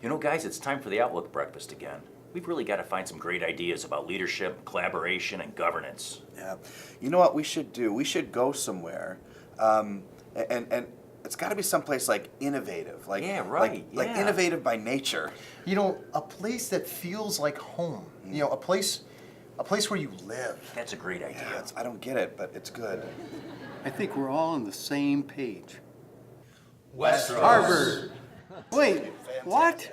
You know, guys, it's time for the Outlook Breakfast again. We've really got to find some great ideas about leadership, collaboration, and governance. Yeah. You know what we should do? We should go somewhere, and it's got to be someplace like innovative, like Yeah, right, like yeah. innovative by nature. You know, a place that feels like home. You know, a place where you live. That's a great idea. Yeah, I don't get it, but it's good. I think we're all on the same page. Westeros. Harvard. Wait, what?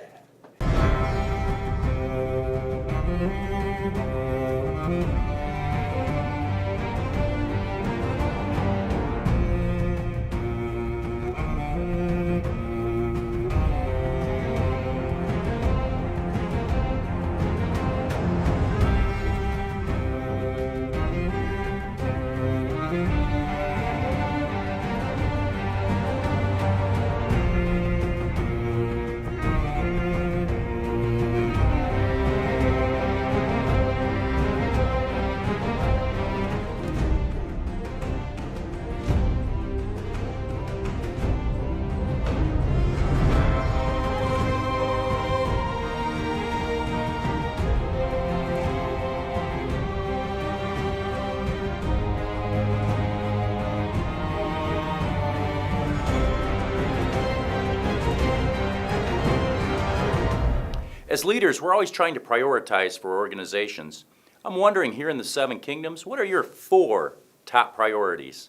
As leaders, we're always trying to prioritize for organizations. I'm wondering, here in the Seven Kingdoms, what are your 4 top priorities?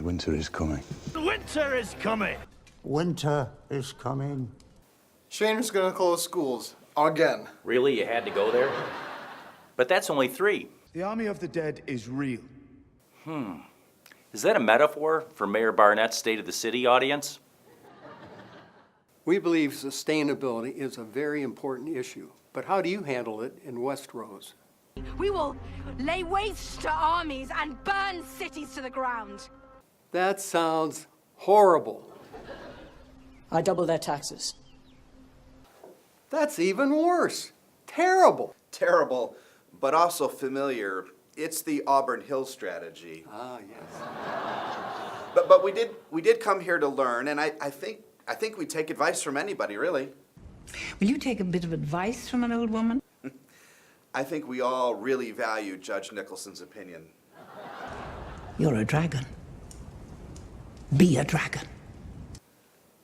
Winter is coming. Winter is coming! Winter is coming. Shaner's gonna close schools again. Really, you had to go there? But that's only 3. The army of the dead is real. Is that a metaphor for Mayor Barnett's State of the City audience? We believe sustainability is a very important issue, but how do you handle it in Westeros? We will lay waste to armies and burn cities to the ground. That sounds horrible. I double their taxes. That's even worse. Terrible. Terrible, but also familiar. It's the Auburn Hills strategy. Ah, yes. But we did come here to learn, and I think we take advice from anybody, really. Will you take a bit of advice from an old woman? I think we all really value Judge Nicholson's opinion. You're a dragon. Be a dragon.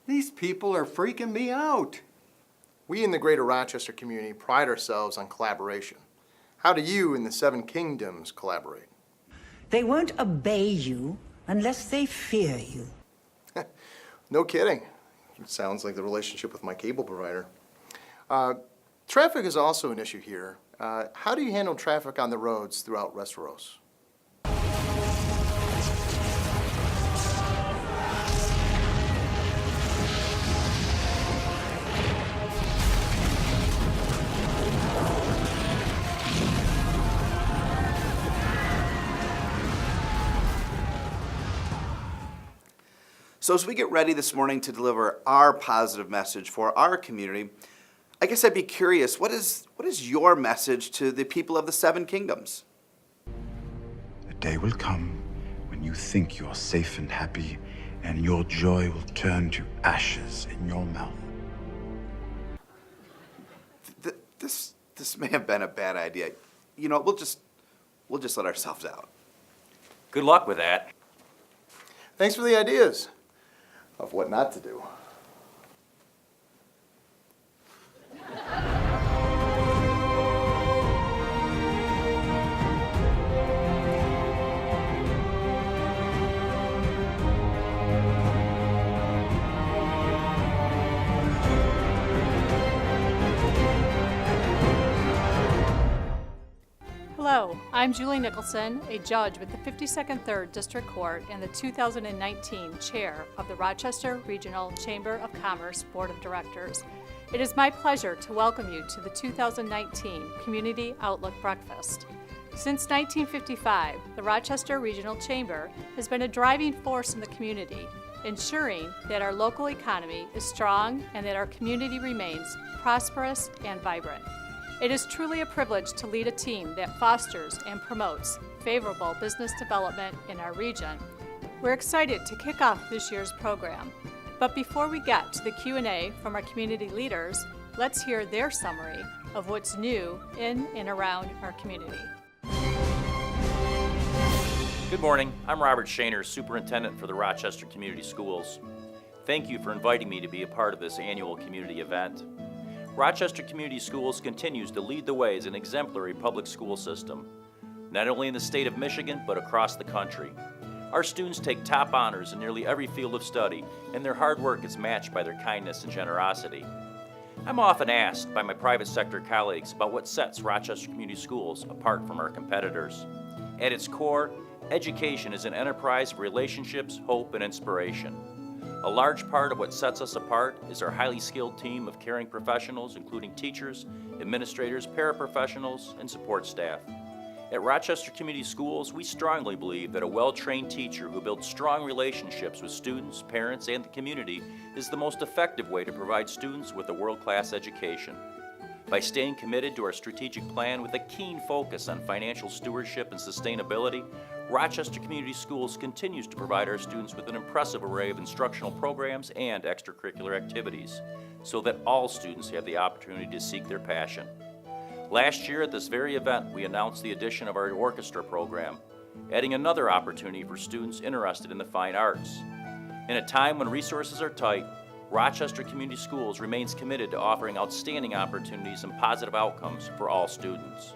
These people are freaking me out. We in the greater Rochester community pride ourselves on collaboration. How do you in the Seven Kingdoms collaborate? They won't obey you unless they fear you. No kidding. It sounds like the relationship with my cable provider. Traffic is also an issue here. How do you handle traffic on the roads throughout Westeros? So as we get ready this morning to deliver our positive message for our community, I guess I'd be curious, what is your message to the people of the Seven Kingdoms? A day will come when you think you're safe and happy, and your joy will turn to ashes in your mouth. This may have been a bad idea. You know, we'll just let ourselves out. Good luck with that. Thanks for the ideas of what not to do. Hello, I'm Julie Nicholson, a judge with the 52nd 3rd District Court and the 2019 Chair of the Rochester Regional Chamber of Commerce Board of Directors. It is my pleasure to welcome you to the 2019 Community Outlook Breakfast. Since 1955, the Rochester Regional Chamber has been a driving force in the community, ensuring that our local economy is strong and that our community remains prosperous and vibrant. It is truly a privilege to lead a team that fosters and promotes favorable business development in our region. We're excited to kick off this year's program. But before we get to the Q&A from our community leaders, let's hear their summary of what's new in and around our community. Good morning. I'm Robert Shaner, Superintendent for the Rochester Community Schools. Thank you for inviting me to be a part of this annual community event. Rochester Community Schools continues to lead the way as an exemplary public school system, not only in the state of Michigan, but across the country. Our students take top honors in nearly every field of study, and their hard work is matched by their kindness and generosity. I'm often asked by my private sector colleagues about what sets Rochester Community Schools apart from our competitors. At its core, education is an enterprise of relationships, hope, and inspiration. A large part of what sets us apart is our highly skilled team of caring professionals, including teachers, administrators, paraprofessionals, and support staff. At Rochester Community Schools, we strongly believe that a well-trained teacher who builds strong relationships with students, parents, and the community is the most effective way to provide students with a world-class education. By staying committed to our strategic plan with a keen focus on financial stewardship and sustainability, Rochester Community Schools continues to provide our students with an impressive array of instructional programs and extracurricular activities, so that all students have the opportunity to seek their passion. Last year at this very event, we announced the addition of our orchestra program, adding another opportunity for students interested in the fine arts. In a time when resources are tight, Rochester Community Schools remains committed to offering outstanding opportunities and positive outcomes for all students.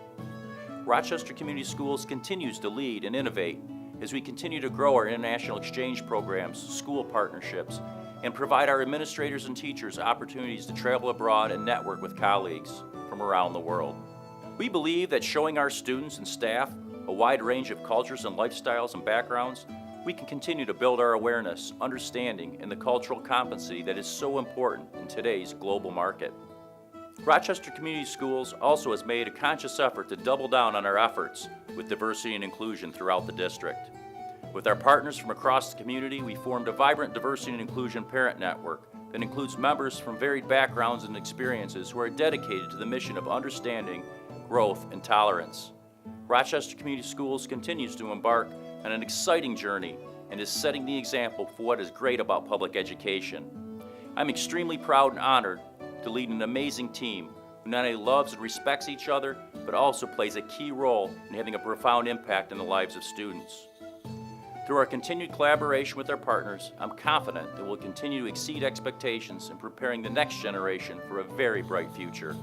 Rochester Community Schools continues to lead and innovate as we continue to grow our international exchange programs, school partnerships, and provide our administrators and teachers opportunities to travel abroad and network with colleagues from around the world. We believe that showing our students and staff a wide range of cultures and lifestyles and backgrounds, we can continue to build our awareness, understanding, and the cultural competency that is so important in today's global market. Rochester Community Schools also has made a conscious effort to double down on our efforts with diversity and inclusion throughout the district. With our partners from across the community, we formed a vibrant diversity and inclusion parent network that includes members from varied backgrounds and experiences who are dedicated to the mission of understanding, growth, and tolerance. Rochester Community Schools continues to embark on an exciting journey and is setting the example for what is great about public education. I'm extremely proud and honored to lead an amazing team who not only loves and respects each other, but also plays a key role in having a profound impact in the lives of students. Through our continued collaboration with our partners, I'm confident that we'll continue to exceed expectations in preparing the next generation for a very bright future.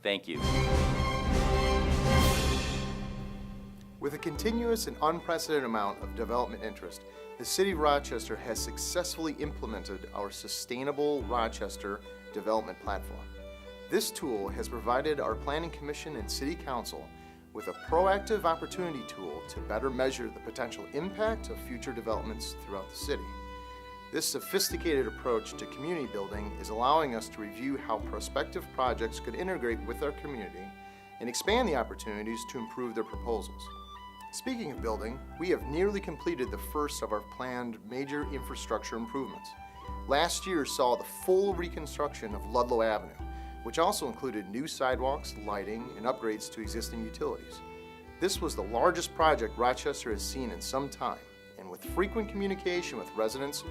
Thank you. With a continuous and unprecedented amount of development interest, the City of Rochester has successfully implemented our Sustainable Rochester Development Platform. This tool has provided our Planning Commission and City Council with a proactive opportunity tool to better measure the potential impact of future developments throughout the city. This sophisticated approach to community building is allowing us to review how prospective projects could integrate with our community and expand the opportunities to improve their proposals. Speaking of building, we have nearly completed the first of our planned major infrastructure improvements. Last year saw the full reconstruction of Ludlow Avenue, which also included new sidewalks, lighting, and upgrades to existing utilities. This was the largest project Rochester has seen in some time, and with frequent communication with residents,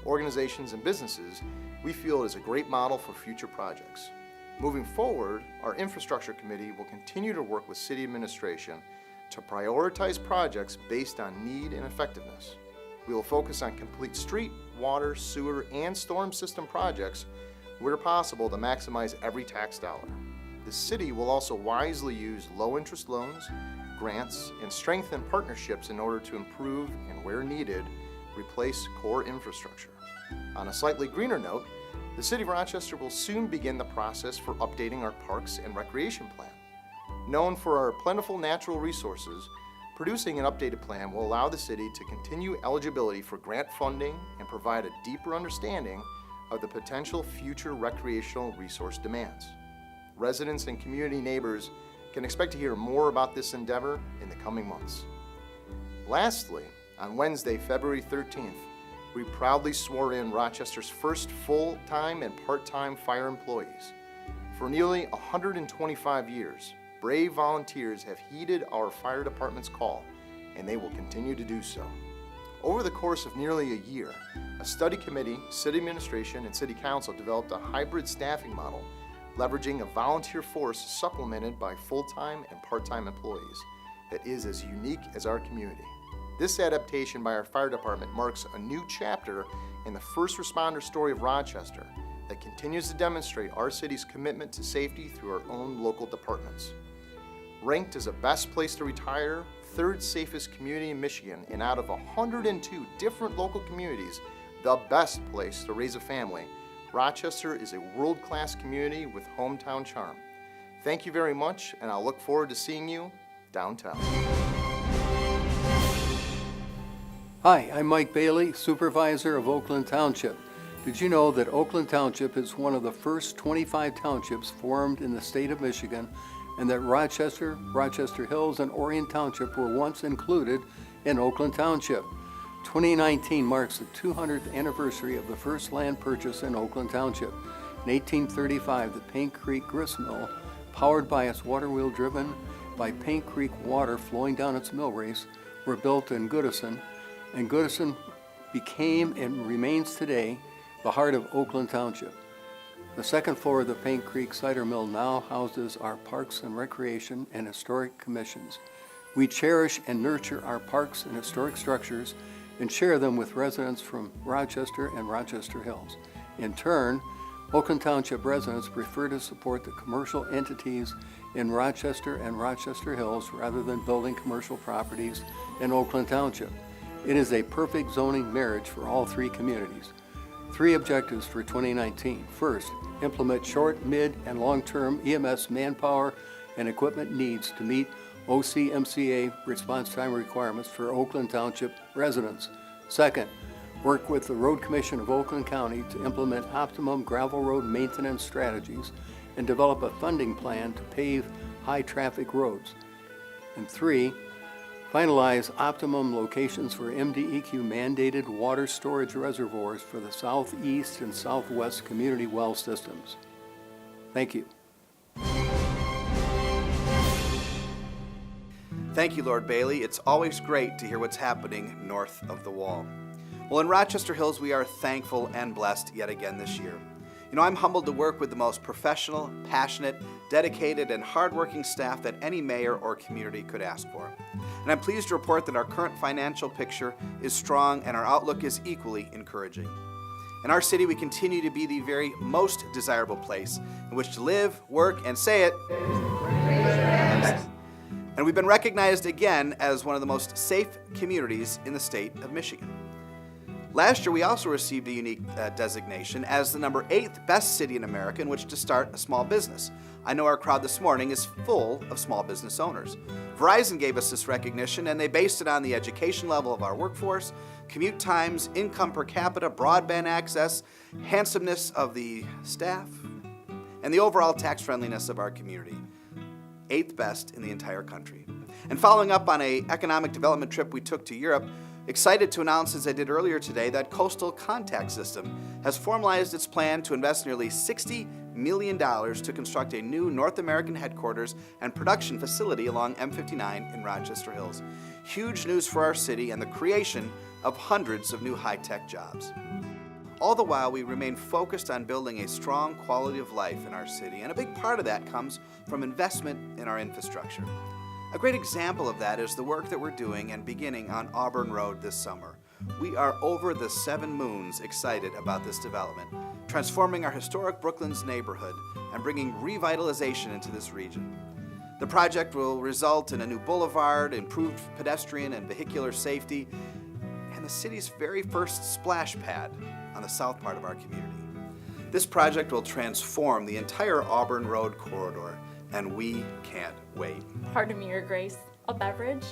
organizations, and businesses, we feel it is a great model for future projects. Moving forward, our infrastructure committee will continue to work with city administration to prioritize projects based on need and effectiveness. We will focus on complete street, water, sewer, and storm system projects where possible to maximize every tax dollar. The city will also wisely use low-interest loans, grants, and strengthen partnerships in order to improve and, where needed, replace core infrastructure. On a slightly greener note, the City of Rochester will soon begin the process for updating our Parks and Recreation Plan. Known for our plentiful natural resources, producing an updated plan will allow the city to continue eligibility for grant funding and provide a deeper understanding of the potential future recreational resource demands. Residents and community neighbors can expect to hear more about this endeavor in the coming months. Lastly, on Wednesday, February 13th, we proudly swore in Rochester's first full-time and part-time fire employees. For nearly 125 years, brave volunteers have heeded our fire department's call, and they will continue to do so. Over the course of nearly a year, a study committee, city administration, and city council developed a hybrid staffing model, leveraging a volunteer force supplemented by full-time and part-time employees that is as unique as our community. This adaptation by our fire department marks a new chapter in the first responder story of Rochester that continues to demonstrate our city's commitment to safety through our own local departments. Ranked as a best place to retire, third safest community in Michigan, and out of 102 different local communities, the best place to raise a family, Rochester is a world-class community with hometown charm. Thank you very much, and I'll look forward to seeing you downtown. Hi, I'm Mike Bailey, Supervisor of Oakland Township. Did you know that Oakland Township is one of the first 25 townships formed in the state of Michigan, and that Rochester, Rochester Hills, and Orion Township were once included in Oakland Township? 2019 marks the 200th anniversary of the first land purchase in Oakland Township. In 1835, the Paint Creek grist mill, powered by its water wheel driven by Paint Creek water flowing down its mill race, were built in Goodison, and Goodison became and remains today the heart of Oakland Township. The second floor of the Paint Creek cider mill now houses our Parks and Recreation and Historic Commissions. We cherish and nurture our parks and historic structures and share them with residents from Rochester and Rochester Hills. In turn, Oakland Township residents prefer to support the commercial entities in Rochester and Rochester Hills rather than building commercial properties in Oakland Township. It is a perfect zoning marriage for all three communities. 3 objectives for 2019. First, implement short, mid, and long-term EMS manpower and equipment needs to meet OCMCA response time requirements for Oakland Township residents. Second, work with the Road Commission of Oakland County to implement optimum gravel road maintenance strategies and develop a funding plan to pave high-traffic roads. And 3, finalize optimum locations for MDEQ mandated water storage reservoirs for the southeast and southwest community well systems. Thank you. Thank you, Lord Bailey. It's always great to hear what's happening north of the wall. Well, in Rochester Hills, we are thankful and blessed yet again this year. You know, I'm humbled to work with the most professional, passionate, dedicated, and hardworking staff that any mayor or community could ask for. And I'm pleased to report that our current financial picture is strong and our outlook is equally encouraging. In our city, we continue to be the very most desirable place in which to live, work, and say it. And we've been recognized again as one of the most safe communities in the state of Michigan. Last year, we also received a unique designation as the number 8th best city in America in which to start a small business. I know our crowd this morning is full of small business owners. Verizon gave us this recognition, and they based it on the education level of our workforce, commute times, income per capita, broadband access, handsomeness of the staff, and the overall tax friendliness of our community. 8th best in the entire country. And following up on an economic development trip we took to Europe, excited to announce, as I did earlier today, that Coastal Contact System has formalized its plan to invest nearly $60 million to construct a new North American headquarters and production facility along M59 in Rochester Hills. Huge news for our city and the creation of hundreds of new high-tech jobs. All the while, we remain focused on building a strong quality of life in our city, and a big part of that comes from investment in our infrastructure. A great example of that is the work that we're doing and beginning on Auburn Road this summer. We are over the 7 moons excited about this development, transforming our historic Brooklands neighborhood and bringing revitalization into this region. The project will result in a new boulevard, improved pedestrian and vehicular safety, and the city's very first splash pad on the south part of our community. This project will transform the entire Auburn Road corridor, and we can't wait. Pardon me, Your Grace. A beverage?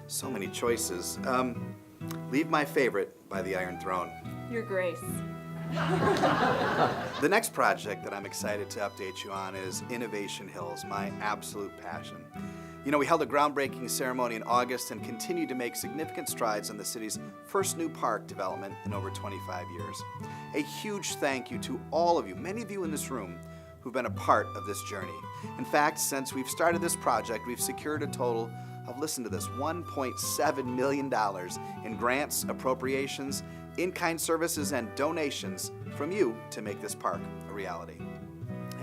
So many choices. Leave my favorite by the Iron Throne. Your Grace. The next project that I'm excited to update you on is Innovation Hills, my absolute passion. You know, we held a groundbreaking ceremony in August and continue to make significant strides on the city's first new park development in over 25 years. A huge thank you to all of you, many of you in this room, who've been a part of this journey. In fact, since we've started this project, we've secured a total of, listen to this, $1.7 million in grants, appropriations, in-kind services, and donations from you to make this park a reality.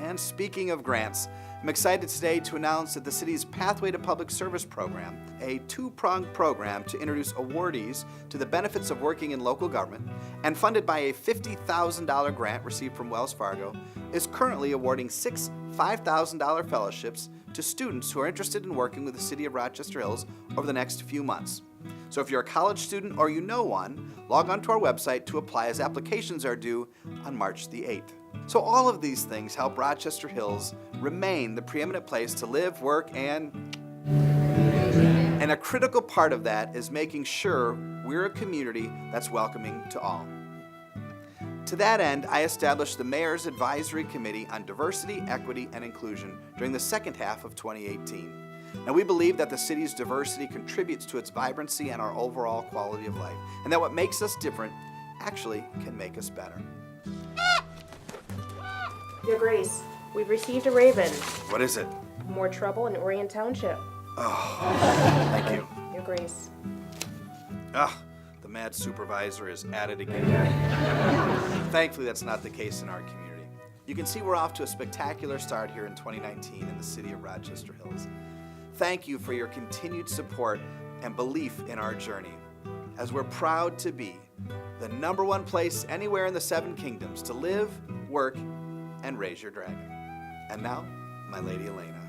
And speaking of grants, I'm excited today to announce that the city's Pathway to Public Service program, a two-pronged program to introduce awardees to the benefits of working in local government and funded by a $50,000 grant received from Wells Fargo, is currently awarding 6 $5,000 fellowships to students who are interested in working with the City of Rochester Hills over the next few months. So if you're a college student or you know one, log on to our website to apply, as applications are due on March the 8th. So all of these things help Rochester Hills remain the preeminent place to live, work, and a critical part of that is making sure we're a community that's welcoming to all. To that end, I established the Mayor's Advisory Committee on Diversity, Equity, and Inclusion during the second half of 2018. Now, we believe that the city's diversity contributes to its vibrancy and our overall quality of life, and that what makes us different actually can make us better. Your Grace, we've received a raven. What is it? More trouble in Oakland Township. Oh, thank you. Your Grace. The mad supervisor is at it again. Thankfully, that's not the case in our community. You can see we're off to a spectacular start here in 2019 in the city of Rochester Hills. Thank you for your continued support and belief in our journey, as we're proud to be the #1 place anywhere in the 7 kingdoms to live, work, and raise your dragon. And now, my Lady Elena.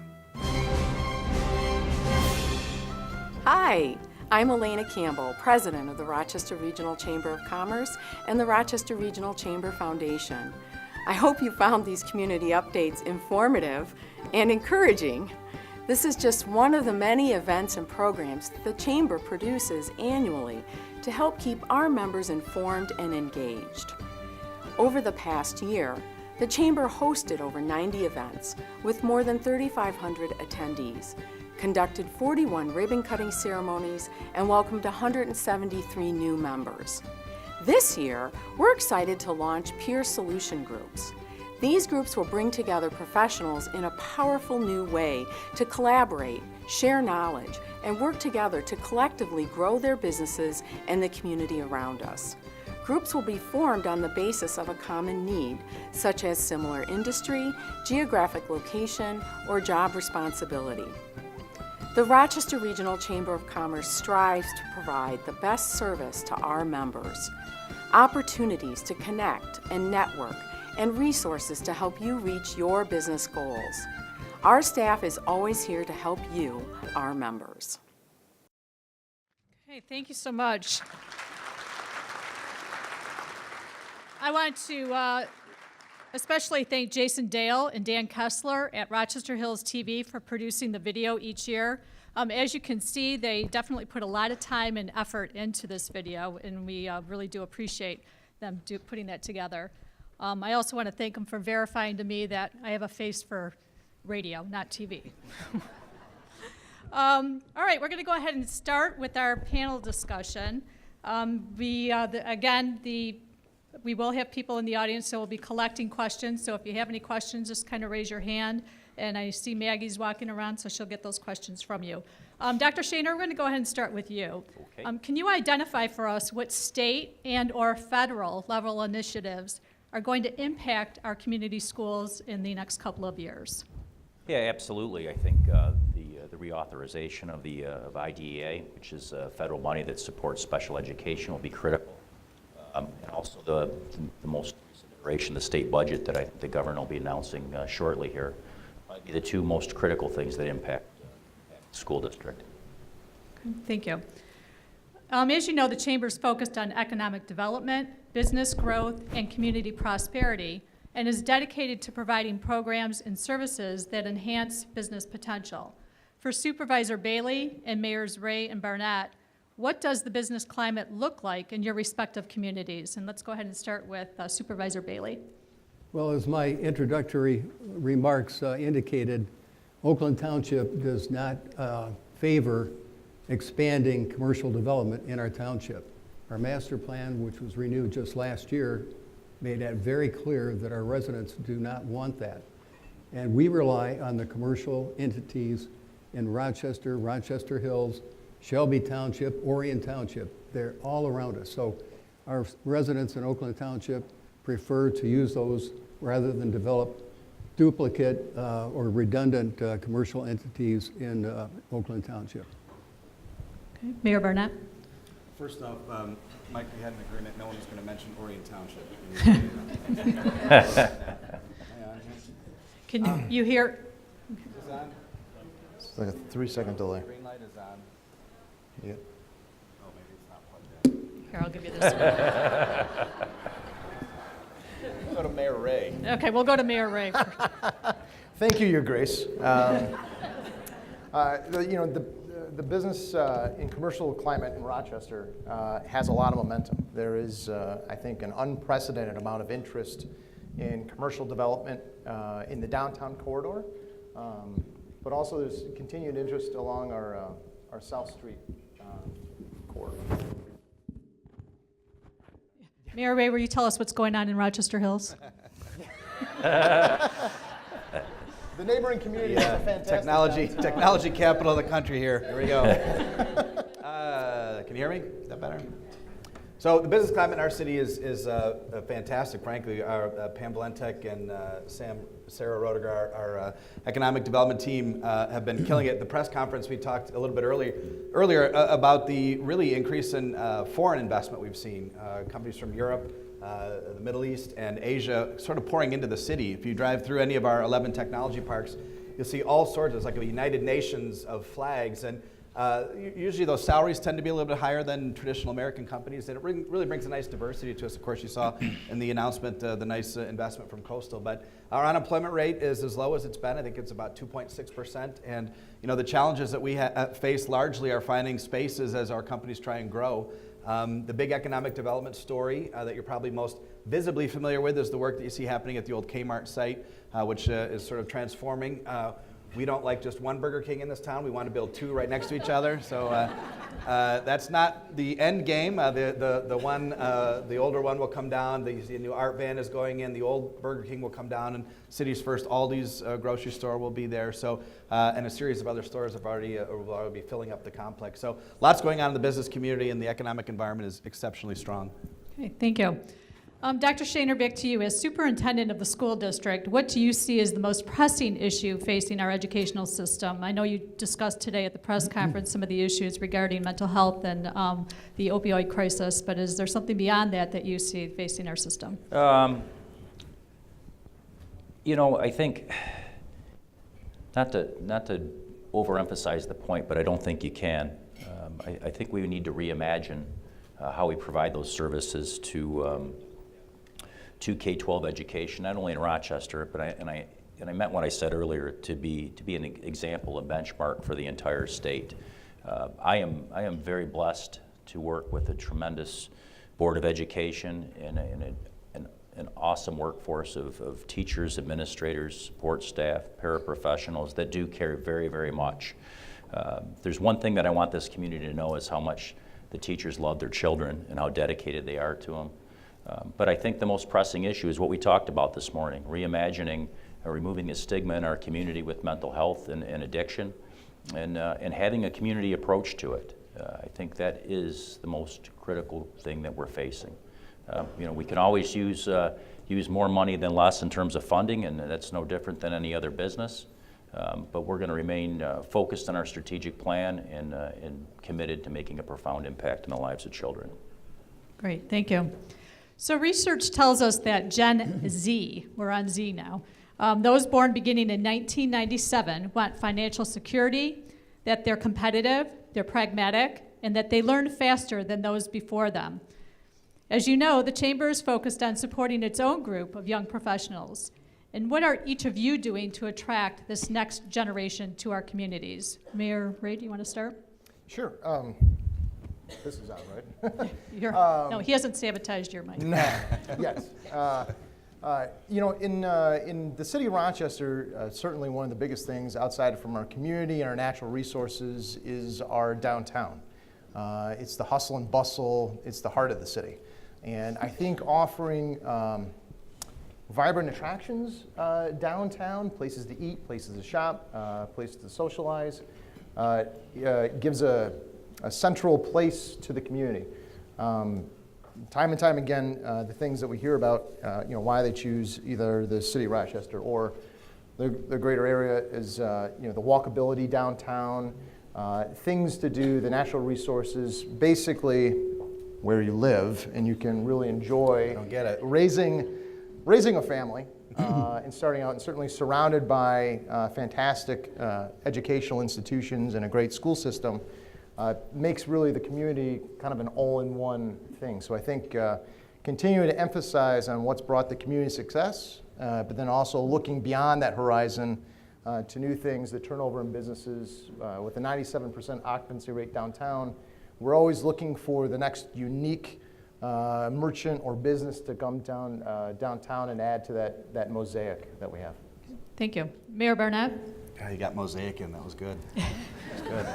Hi, I'm Elena Campbell, President of the Rochester Regional Chamber of Commerce and the Rochester Regional Chamber Foundation. I hope you found these community updates informative and encouraging. This is just one of the many events and programs that the Chamber produces annually to help keep our members informed and engaged. Over the past year, the Chamber hosted over 90 events with more than 3,500 attendees, conducted 41 ribbon-cutting ceremonies, and welcomed 173 new members. This year, we're excited to launch peer solution groups. These groups will bring together professionals in a powerful new way to collaborate, share knowledge, and work together to collectively grow their businesses and the community around us. Groups will be formed on the basis of a common need, such as similar industry, geographic location, or job responsibility. The Rochester Regional Chamber of Commerce strives to provide the best service to our members, opportunities to connect and network, and resources to help you reach your business goals. Our staff is always here to help you, our members. Okay, thank you so much. I want to especially thank Jason Dale and Dan Kessler at Rochester Hills TV for producing the video each year. As you can see, they definitely put a lot of time and effort into this video, and we really do appreciate them putting that together. I also want to thank them for verifying to me that I have a face for radio, not TV. All right, we're going to go ahead and start with our panel discussion. We will have people in the audience, so we'll be collecting questions. So if you have any questions, just kind of raise your hand. And I see Maggie's walking around, so she'll get those questions from you. Dr. Shaner, we're going to go ahead and start with you. Okay. Can you identify for us what state and or federal level initiatives are going to impact our community schools in the next couple of years? Yeah, absolutely. I think the reauthorization of IDEA, which is federal money that supports special education, will be critical. And also the most recent iteration, the state budget that I think the governor will be announcing shortly here, might be the two most critical things that impact the school district. Thank you. As you know, the Chamber is focused on economic development, business growth, and community prosperity, and is dedicated to providing programs and services that enhance business potential. For Supervisor Bailey and Mayors Ray and Barnett, what does the business climate look like in your respective communities? And let's go ahead and start with Supervisor Bailey. Well, as my introductory remarks indicated, Oakland Township does not favor expanding commercial development in our township. Our master plan, which was renewed just last year, made that very clear that our residents do not want that. And we rely on the commercial entities in Rochester, Rochester Hills, Shelby Township, Orion Township. They're all around us. So our residents in Oakland Township prefer to use those rather than develop duplicate or redundant commercial entities in Oakland Township. Okay. Mayor Barnett. First off, Mike, we had an agreement, no one was going to mention Orion Township. Can you hear? Is on? It's like a 3-second delay. Green light is on. Yep. Oh, maybe it's not plugged in. Here, I'll give you this one. Go to Mayor Ray. Okay, we'll go to Mayor Ray. Thank you, Your Grace. The business in commercial climate in Rochester has a lot of momentum. There is, I think, an unprecedented amount of interest in commercial development in the downtown corridor, but also there's continued interest along our South Street corridor. Mayor Ray, will you tell us what's going on in Rochester Hills? The neighboring community is a fantastic Technology capital of the country here. Here we go. Can you hear me? Is that better? So the business climate in our city is fantastic, frankly. Our Pam Valentek and Sarah Roediger, our economic development team, have been killing it. At the press conference, we talked a little bit earlier about the really increase in foreign investment we've seen. Companies from Europe, the Middle East, and Asia sort of pouring into the city. If you drive through any of our 11 technology parks, you'll see all sorts. It's like a United Nations of flags, and usually those salaries tend to be a little bit higher than traditional American companies, and it really brings a nice diversity to us. Of course, you saw in the announcement the nice investment from Coastal, but our unemployment rate is as low as it's been. I think it's about 2.6%, and the challenges that we face largely are finding spaces as our companies try and grow. The big economic development story that you're probably most visibly familiar with is the work that you see happening at the old Kmart site, which is sort of transforming. We don't like just one Burger King in this town. We want to build 2 right next to each other. So that's not the end game. The older one will come down. The new art van is going in. The old Burger King will come down, and city's first Aldi's grocery store will be there. So and a series of other stores will already be filling up the complex. So lots going on in the business community, and the economic environment is exceptionally strong. Okay, thank you. Dr. Shaner, back to you. As superintendent of the school district, what do you see as the most pressing issue facing our educational system? I know you discussed today at the press conference some of the issues regarding mental health and the opioid crisis, but is there something beyond that you see facing our system? I think, not to overemphasize the point, but I don't think you can. I think we need to reimagine how we provide those services to K-12 education, not only in Rochester, but I meant what I said earlier, to be an example, a benchmark for the entire state. I am very blessed to work with a tremendous Board of Education and an awesome workforce of teachers, administrators, support staff, paraprofessionals that do care very, very much. There's one thing that I want this community to know is how much the teachers love their children and how dedicated they are to them. But I think the most pressing issue is what we talked about this morning, reimagining, removing the stigma in our community with mental health and addiction, and having a community approach to it. I think that is the most critical thing that we're facing. We can always use more money than less in terms of funding, and that's no different than any other business. But we're going to remain focused on our strategic plan and committed to making a profound impact in the lives of children. Great, thank you. So research tells us that Gen Z, we're on Z now, those born beginning in 1997 want financial security, that they're competitive, they're pragmatic, and that they learn faster than those before them. As you know, the Chamber is focused on supporting its own group of young professionals. And what are each of you doing to attract this next generation to our communities? Mayor Ray, do you want to start? Sure. This is on, right? No, he hasn't sabotaged your mic. Yes. In the city of Rochester, certainly one of the biggest things outside from our community and our natural resources is our downtown. It's the hustle and bustle. It's the heart of the city. And I think offering vibrant attractions downtown, places to eat, places to shop, places to socialize. Gives a central place to the community. Time and time again, the things that we hear about, why they choose either the city of Rochester or the greater area is, the walkability downtown, things to do, the natural resources, basically where you live, and you can really enjoy raising a family and starting out, and certainly surrounded by fantastic educational institutions and a great school system. Makes really the community kind of an all-in-one thing. So I think continuing to emphasize on what's brought the community success, but then also looking beyond that horizon to new things, the turnover in businesses. With a 97% occupancy rate downtown, we're always looking for the next unique merchant or business to come downtown and add to that mosaic that we have. Thank you. Mayor Barnett? Yeah, you got mosaic in, that was good. Good.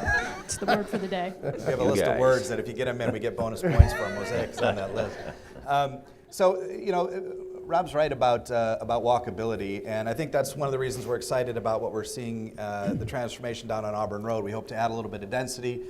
It's the word for the day. We have a list of words that if you get them in, we get bonus points for mosaics on that list. Rob's right about walkability, and I think that's one of the reasons we're excited about what we're seeing, the transformation down on Auburn Road. We hope to add a little bit of density.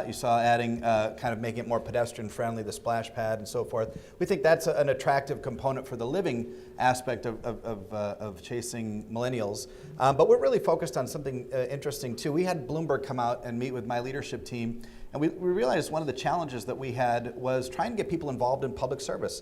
You saw adding, kind of making it more pedestrian friendly, the splash pad and so forth. We think that's an attractive component for the living aspect of chasing millennials. But we're really focused on something interesting too. We had Bloomberg come out and meet with my leadership team, and we realized one of the challenges that we had was trying to get people involved in public service.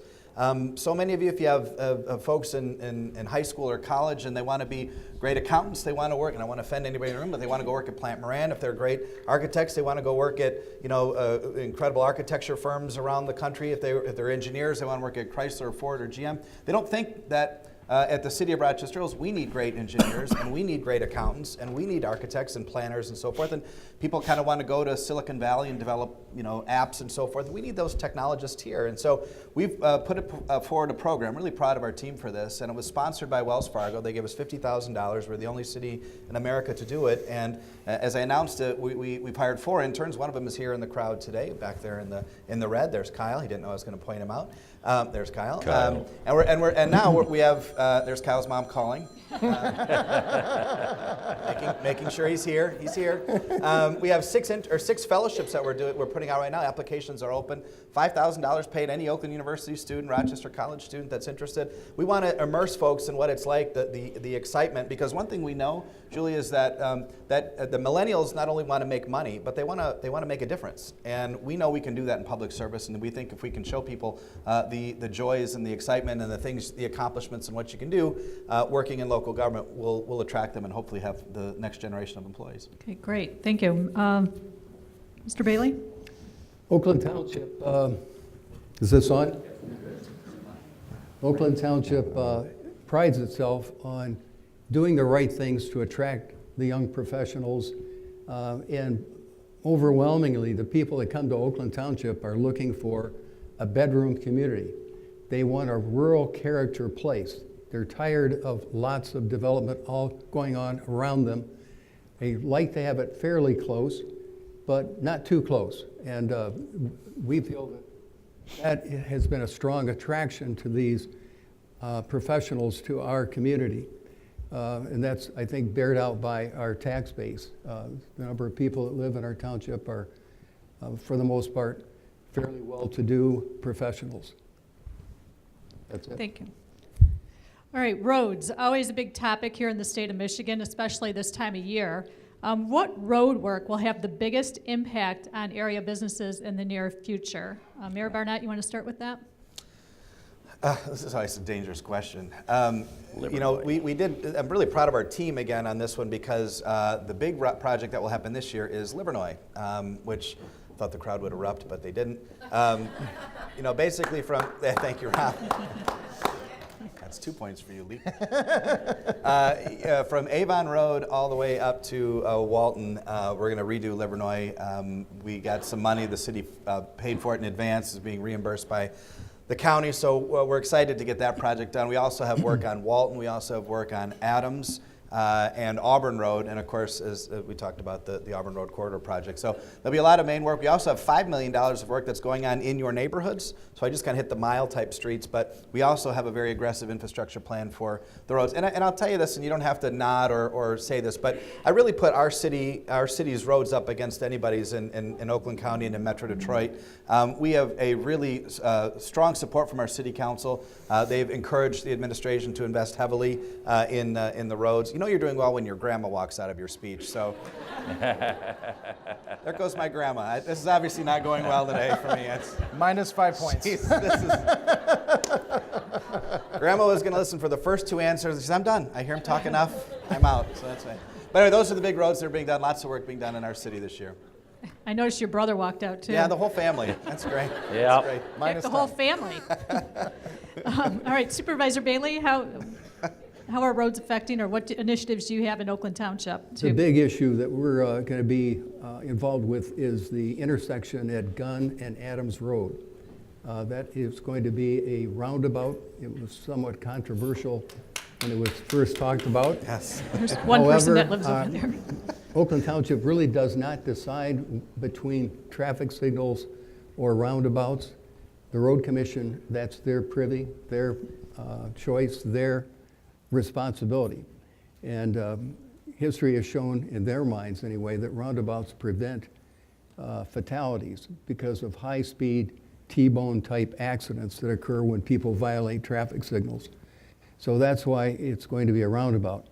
So many of you, if you have folks in high school or college and they want to be great accountants, they want to work, and I don't want to offend anybody in the room, but they want to go work at Plant Moran. If they're great architects, they want to go work at incredible architecture firms around the country. If they're engineers, they want to work at Chrysler, Ford, or GM. They don't think that at the City of Rochester Hills, we need great engineers, and we need great accountants, and we need architects and planners and so forth. And people kind of want to go to Silicon Valley and develop, apps and so forth. We need those technologists here. And so we've put forward a program. Really proud of our team for this. And it was sponsored by Wells Fargo. They gave us $50,000. We're the only city in America to do it. And as I announced it, we've hired 4 interns. One of them is here in the crowd today, back there in the red. There's Kyle. He didn't know I was going to point him out. There's Kyle. And now we have there's Kyle's mom calling, making sure he's here. He's here. We have 6 fellowships that we're putting out right now. Applications are open. $5,000 paid any Oakland University student, Rochester College student that's interested. We want to immerse folks in what it's like, the excitement, because one thing we know, Julie, is that the millennials not only want to make money, but they want to make a difference. And we know we can do that in public service, and we think if we can show people the joys and the excitement and the things, the accomplishments and what you can do working in local government, will attract them and hopefully have the next generation of employees. Okay, great. Thank you. Mr. Bailey? Oakland Township, is this on? Oakland Township prides itself on doing the right things to attract the young professionals, and overwhelmingly the people that come to Oakland Township are looking for a bedroom community. They want a rural character place. They're tired of lots of development all going on around them. They like to have it fairly close, but not too close. And we feel that has been a strong attraction to these professionals to our community. And that's, I think, bared out by our tax base. The number of people that live in our township are, for the most part, fairly well-to-do professionals. That's it. Thank you. All right, roads, always a big topic here in the state of Michigan, especially this time of year. What road work will have the biggest impact on area businesses in the near future? Mayor Barnett, you want to start with that? This is always a dangerous question. We did, I'm really proud of our team again on this one, because the big project that will happen this year is Livernois, which I thought the crowd would erupt, but they didn't. Basically thank you, Rob. That's 2 points for you, Lee. From Avon Road all the way up to Walton, we're going to redo Livernois. We got some money. The city paid for it in advance. It's being reimbursed by the county, so we're excited to get that project done. We also have work on Walton. We also have work on Adams and Auburn Road, and of course, as we talked about, the Auburn Road Corridor project. So there'll be a lot of main work. We also have $5 million of work that's going on in your neighborhoods. So I just kind of hit the mile-type streets, but we also have a very aggressive infrastructure plan for the roads. And I'll tell you this, and you don't have to nod or say this, but I really put our city's roads up against anybody's in Oakland County and in Metro Detroit. We have a really strong support from our city council. They've encouraged the administration to invest heavily in the roads. You know you're doing well when your grandma walks out of your speech, so there goes my grandma. This is obviously not going well today for me. It's minus 5 points. Grandma was going to listen for the first 2 answers. She said, I'm done. I hear him talk enough. I'm out. So that's right. But anyway, those are the big roads that are being done. Lots of work being done in our city this year. I noticed your brother walked out too. Yeah, the whole family. That's great. Yeah. That's great. Heck, the whole family. All right, Supervisor Bailey, how are roads affecting, or what initiatives do you have in Oakland Township? The big issue that we're going to be involved with is the intersection at Gunn and Adams Road. That is going to be a roundabout. It was somewhat controversial when it was first talked about. Yes. There's one person that lives over there. Oakland Township really does not decide between traffic signals or roundabouts. The Road Commission, that's their privy, their choice, their responsibility. And history has shown, in their minds anyway, that roundabouts prevent fatalities because of high-speed T-bone type accidents that occur when people violate traffic signals. So that's why it's going to be a roundabout.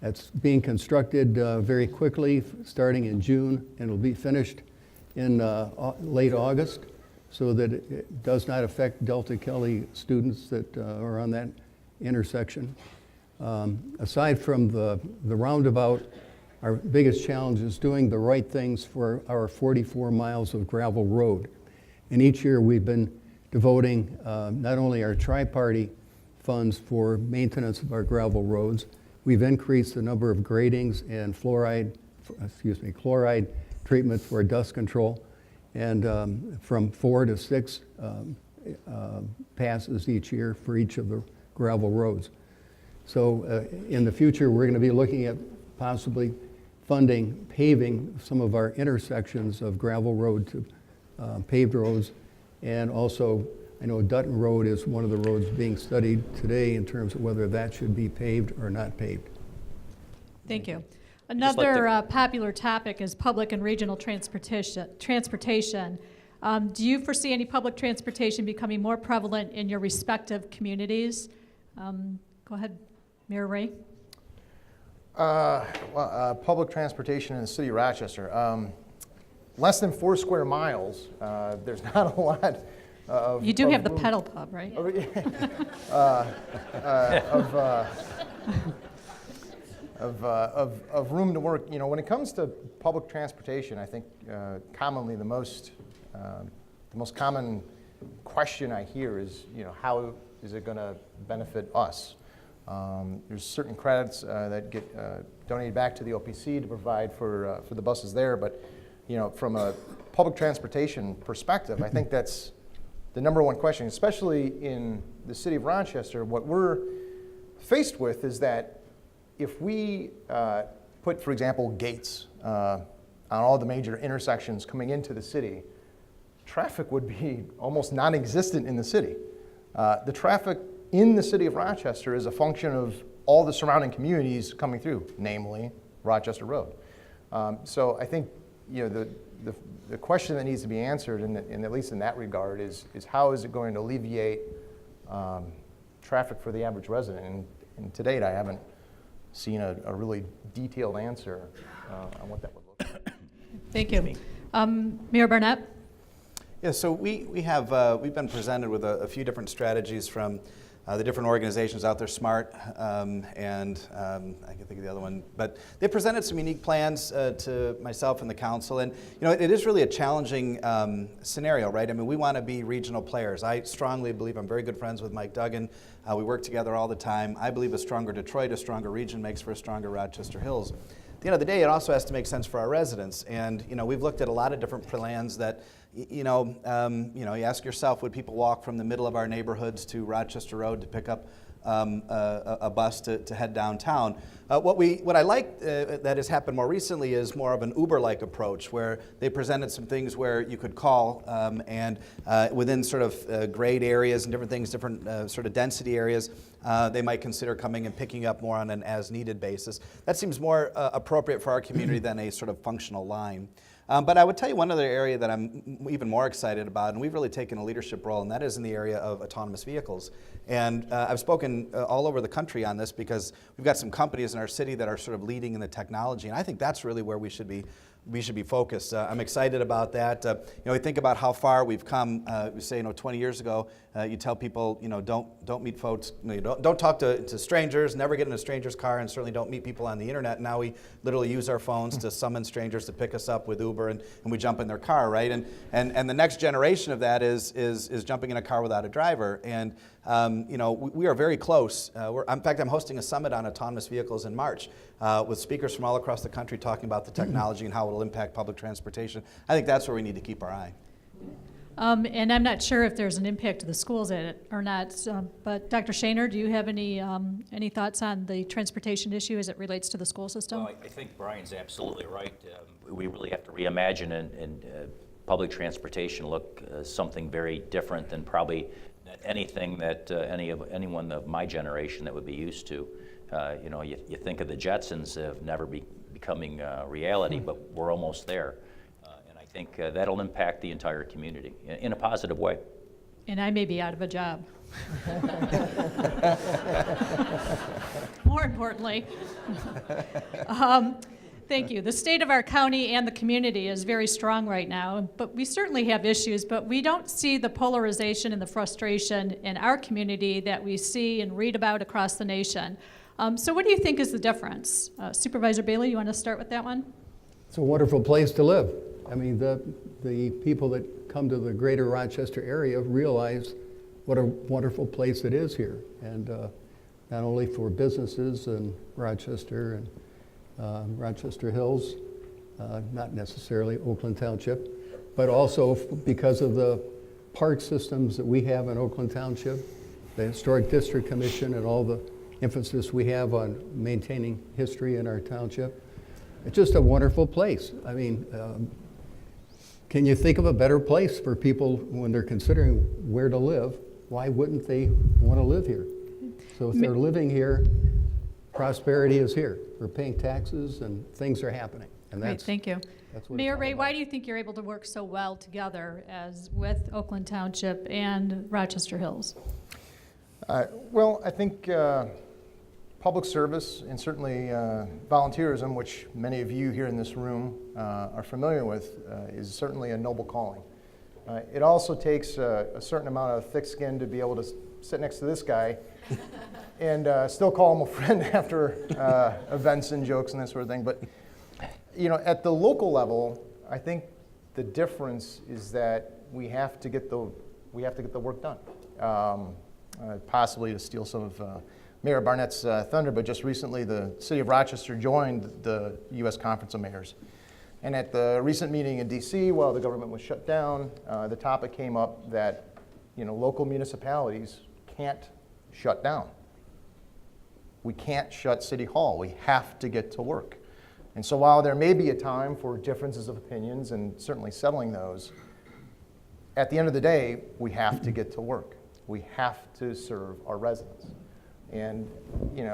That's being constructed very quickly, starting in June, and will be finished in late August, so that it does not affect Delta Kelly students that are on that intersection. Aside from the roundabout, our biggest challenge is doing the right things for our 44 miles of gravel road. And each year we've been devoting not only our tri-party funds for maintenance of our gravel roads, we've increased the number of gradings and chloride treatment for dust control, and from 4 to 6 passes each year for each of the gravel roads. So in the future, we're going to be looking at possibly funding paving some of our intersections of gravel road to paved roads. And also, I know Dutton Road is one of the roads being studied today in terms of whether that should be paved or not paved. Thank you. Another popular topic is public and regional transportation. Do you foresee any public transportation becoming more prevalent in your respective communities? Go ahead, Mayor Ray. Public transportation in the city of Rochester. Less than 4 square miles. There's not a lot of. You do have the pedal pub, right? Of room to work. You know, when it comes to public transportation, I think commonly the most common question I hear is, you know, how is it going to benefit us? There's certain credits that get donated back to the OPC to provide for the buses there, but you know, from a public transportation perspective, I think that's the number one question, especially in the city of Rochester. What we're faced with is that if we put, for example, gates on all the major intersections coming into the city, traffic would be almost non-existent in the city. The traffic in the city of Rochester is a function of all the surrounding communities coming through, namely Rochester Road. So I think, you know, the question that needs to be answered, and at least in that regard, is how is it going to alleviate traffic for the average resident? And to date, I haven't seen a really detailed answer on what that would look like. Thank you. Mayor Barnett? Yeah, so we've been presented with a few different strategies from the different organizations out there, SMART, and I can think of the other one. But they presented some unique plans to myself and the council. And you know, it is really a challenging scenario, right? I mean, we want to be regional players. I strongly believe, I'm very good friends with Mike Duggan. We work together all the time. I believe a stronger Detroit, a stronger region makes for a stronger Rochester Hills. At the end of the day, it also has to make sense for our residents. And you know, we've looked at a lot of different plans that, you ask yourself, would people walk from the middle of our neighborhoods to Rochester Road to pick up a bus to head downtown. What I like that has happened more recently is more of an Uber-like approach, where they presented some things where you could call and within sort of grade areas and different things, different sort of density areas, they might consider coming and picking up more on an as-needed basis. That seems more appropriate for our community than a sort of functional line. But I would tell you one other area that I'm even more excited about, and we've really taken a leadership role, and that is in the area of autonomous vehicles. And I've spoken all over the country on this because we've got some companies in our city that are sort of leading in the technology, and I think that's really where we should be focused. I'm excited about that. We think about how far we've come. We say, 20 years ago, you tell people, don't meet folks, don't talk to strangers, never get in a stranger's car, and certainly don't meet people on the internet. Now we literally use our phones to summon strangers to pick us up with Uber, and we jump in their car, right? And the next generation of that is jumping in a car without a driver. And we are very close. In fact, I'm hosting a summit on autonomous vehicles in March with speakers from all across the country talking about the technology and how it will impact public transportation. I think that's where we need to keep our eye. And I'm not sure if there's an impact to the schools in it or not, but Dr. Shaner, do you have any thoughts on the transportation issue as it relates to the school system? Well, I think Brian's absolutely right. We really have to reimagine and public transportation look something very different than probably anything that anyone of my generation that would be used to. You think of the Jetsons of never becoming reality, but we're almost there. And I think that'll impact the entire community in a positive way. And I may be out of a job. More importantly. Thank you. The state of our county and the community is very strong right now, but we certainly have issues, but we don't see the polarization and the frustration in our community that we see and read about across the nation. So what do you think is the difference? Supervisor Bailey, you want to start with that one? It's a wonderful place to live. I mean, the people that come to the greater Rochester area realize what a wonderful place it is here. And not only for businesses in Rochester and Rochester Hills, not necessarily Oakland Township, but also because of the park systems that we have in Oakland Township, the Historic District Commission, and all the emphasis we have on maintaining history in our township. It's just a wonderful place. I mean, can you think of a better place for people when they're considering where to live? Why wouldn't they want to live here? So if they're living here, prosperity is here. We're paying taxes and things are happening. And Great, thank you. That's what Mayor Ray, why do you think you're able to work so well together as with Oakland Township and Rochester Hills? Well, I think public service and certainly volunteerism, which many of you here in this room are familiar with, is certainly a noble calling. It also takes a certain amount of thick skin to be able to sit next to this guy and still call him a friend after events and jokes and that sort of thing. But at the local level, I think the difference is that we have to get the work done. Possibly to steal some of Mayor Barnett's thunder, but just recently the city of Rochester joined the U.S. Conference of Mayors. And at the recent meeting in D.C., while the government was shut down, the topic came up that local municipalities can't shut down. We can't shut City Hall. We have to get to work. And so while there may be a time for differences of opinions and certainly settling those, at the end of the day, we have to get to work. We have to serve our residents. And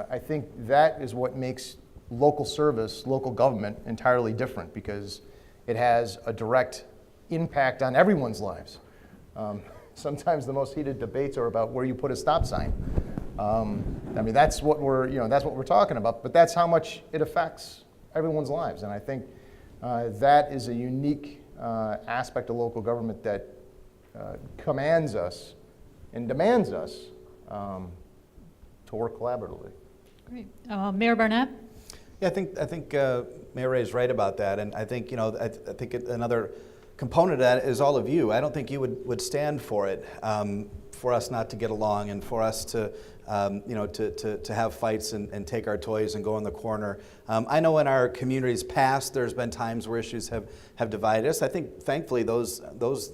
I think that is what makes local service, local government entirely different, because it has a direct impact on everyone's lives. Sometimes the most heated debates are about where you put a stop sign. I mean, that's what we're talking about, but that's how much it affects everyone's lives. And I think that is a unique aspect of local government that commands us and demands us to work collaboratively. Great. Mayor Barnett? Yeah, I think Mayor Ray is right about that, and I think I think another component of that is all of you. I don't think you would stand for it, for us not to get along, and for us to to have fights and take our toys and go in the corner. I know in our communities past, there's been times where issues have divided us. I think, thankfully, those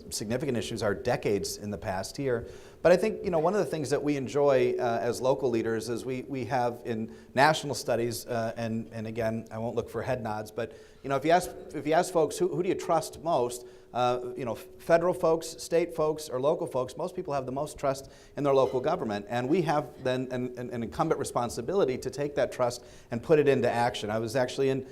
significant issues are decades in the past here. But I think, one of the things that we enjoy as local leaders is we have in national studies, and again, I won't look for head nods, but if you ask folks who do you trust most, federal folks, state folks, or local folks, most people have the most trust in their local government. And we have then an incumbent responsibility to take that trust and put it into action. I was actually in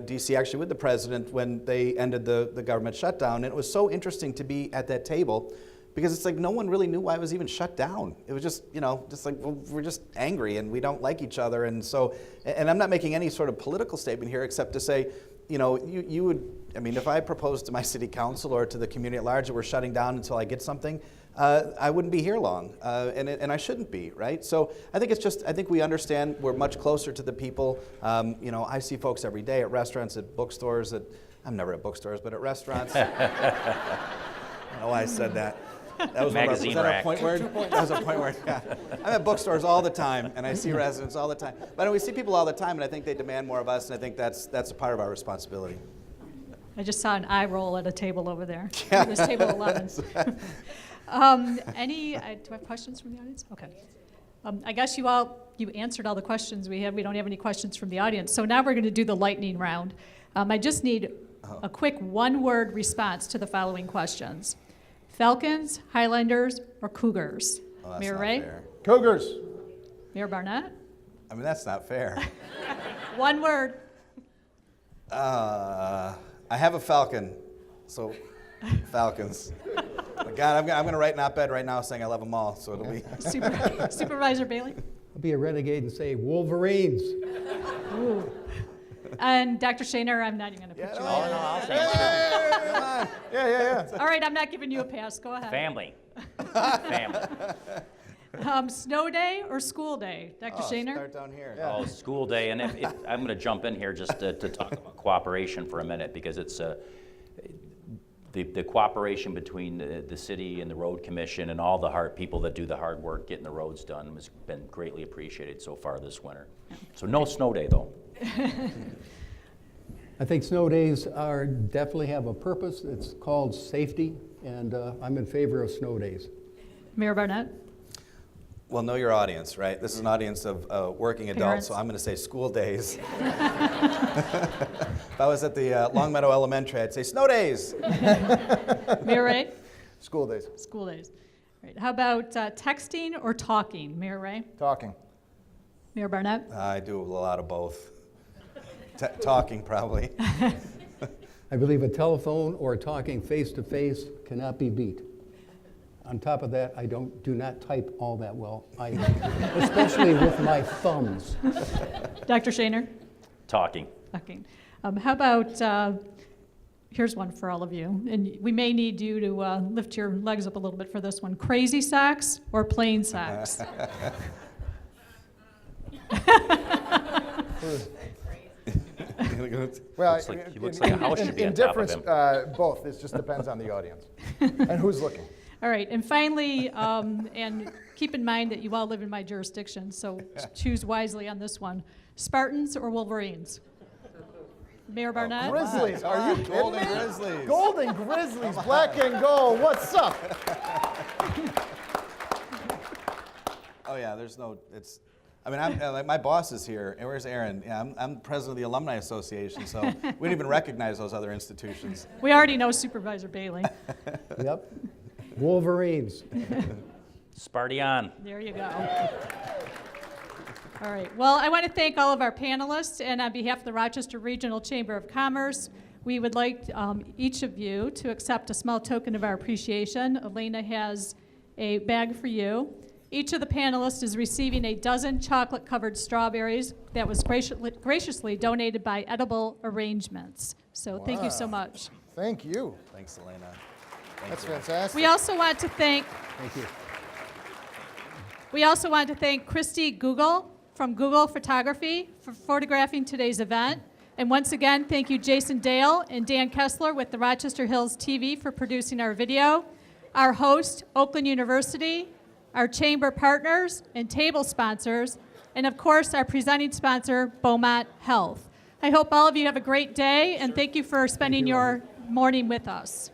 D.C. actually with the president when they ended the government shutdown. And it was so interesting to be at that table because it's like no one really knew why it was even shut down. It was just, just like, well, we're just angry and we don't like each other. And so, and I'm not making any sort of political statement here except to say, you would, if I proposed to my city council or to the community at large that we're shutting down until I get something, I wouldn't be here long, and I shouldn't be, right? So I think we understand we're much closer to the people. I see folks every day at restaurants, at bookstores, I'm never at bookstores, but at restaurants. I don't know why I said that. That was magazine was that rack. A point word? That was a point word, yeah. I'm at bookstores all the time, and I see residents all the time. But we see people all the time, and I think they demand more of us, and I think that's a part of our responsibility. I just saw an eye roll at a table over there. Yeah. It was table 11. Do I have questions from the audience? Okay. I guess you answered all the questions we had. We don't have any questions from the audience. So now we're going to do the lightning round. I just need a quick one-word response to the following questions. Falcons, Highlanders, or Cougars? Oh, that's Mayor not Ray? fair. Cougars. Mayor Barnett? That's not fair. One word. I have a Falcon, so Falcons. God, I'm going to write an op-ed right now saying I love them all, so it'll be. Supervisor Bailey? I'll be a renegade and say Wolverines. Ooh. And Dr. Shaner, I'm not even going to put you Oh, in. no, I'll say it. Come on. Yeah. All right, I'm not giving you a pass. Go ahead. Family. Snow day or school day? Dr. Shaner? Start down here. Oh, school day, and if I'm going to jump in here just to talk about cooperation for a minute because it's the cooperation between the city and the road commission and all the people that do the hard work getting the roads done has been greatly appreciated so far this winter. So no snow day though. I think snow days definitely have a purpose. It's called safety, and I'm in favor of snow days. Mayor Barnett? Well, know your audience, right? This is an audience of working adults, Parents. so I'm going to say school days. If I was at the Longmeadow Elementary, I'd say snow days. Mayor Ray? School days. School days. Right. How about texting or talking? Mayor Ray? Talking. Mayor Barnett? I do a lot of both. Talking, probably. I believe a telephone or talking face-to-face cannot be beat. On top of that, I do not type all that well either, especially with my thumbs. Dr. Shaner? Talking. Talking. How about, here's one for all of you, and we may need you to lift your legs up a little bit for this one. Crazy socks or plain socks? Well, He looks like a house should be in on top of difference, him. both. It just depends on the audience and who's looking. All right, and finally, and keep in mind that you all live in my jurisdiction, so choose wisely on this one. Spartans or Wolverines? Mayor Barnett? Grizzlies, are you kidding Golden me? Grizzlies. Golden Grizzlies, black and gold. What's up? Oh yeah, there's no. I'm my boss is here. And where's Aaron? Yeah, I'm president of the Alumni Association, so we don't even recognize those other institutions. We already know Supervisor Bailey. Yep. Wolverines. Sparty on. There you go. All right. Well, I want to thank all of our panelists, and on behalf of the Rochester Regional Chamber of Commerce, we would like each of you to accept a small token of our appreciation. Elena has a bag for you. Each of the panelists is receiving a dozen chocolate-covered strawberries that was graciously donated by Edible Arrangements. So thank you so much. Thank you. Thanks, Elena. That's fantastic. We also want to thank. Thank you. We also want to thank Christy Google from Google Photography for photographing today's event. And once again, thank you Jason Dale and Dan Kessler with the Rochester Hills TV for producing our video. Our host, Oakland University, our chamber partners and table sponsors, and of course our presenting sponsor, Beaumont Health. I hope all of you have a great day, and thank you for spending your morning with us.